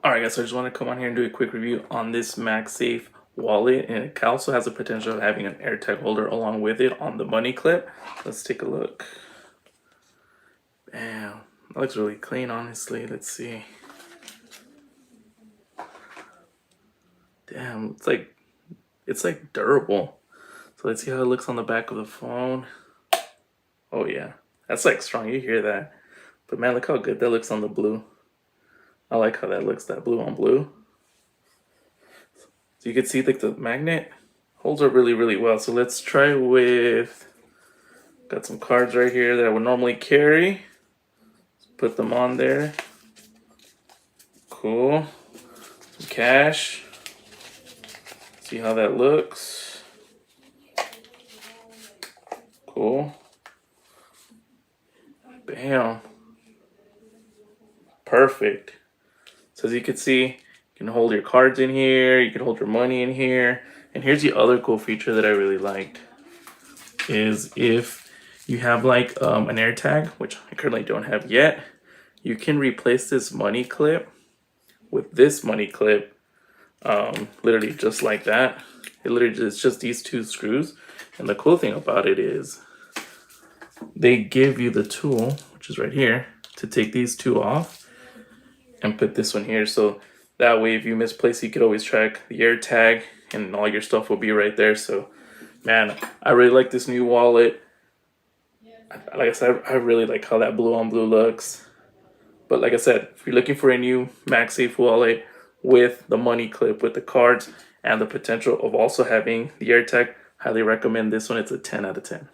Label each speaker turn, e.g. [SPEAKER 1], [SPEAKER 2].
[SPEAKER 1] Alright guys, so I just want to come on here and do a quick review on this MagSafe wallet, and it also has the potential of having an AirTag holder along with it on the money clip. Let's take a look. Bam, that looks really clean, honestly. Let's see. Damn, it's like durable. So let's see how it looks on the back of the phone. Oh yeah, that's like strong, you hear that. But man, look how good that looks on the blue. I like how that looks, that blue on blue. So you can see like the magnet holds up really well. So let's try with, got some cards right here that I would normally carry. Let's put them on there. Cool. Some cash. See how that looks. Cool. Bam. Perfect. So as you can see, you can hold your cards in here, you can hold your money in here. And here's the other cool feature that I really liked, is if you have like an AirTag, which I currently don't have yet, you can replace this money clip with this money clip, literally just like that. It literally is just these two screws. And the cool thing about it is they give you the tool, which is right here, to take these two off and put this one here. So that way, if you misplace, you could always track the AirTag and all your stuff will be right there. So man, I really like this new wallet. Like I said, I really like how that blue on blue looks. But like I said, if you're looking for a new MagSafe wallet with the money clip, with the cards, and the potential of also having the AirTag, highly recommend this one. It's a 10 out of 10.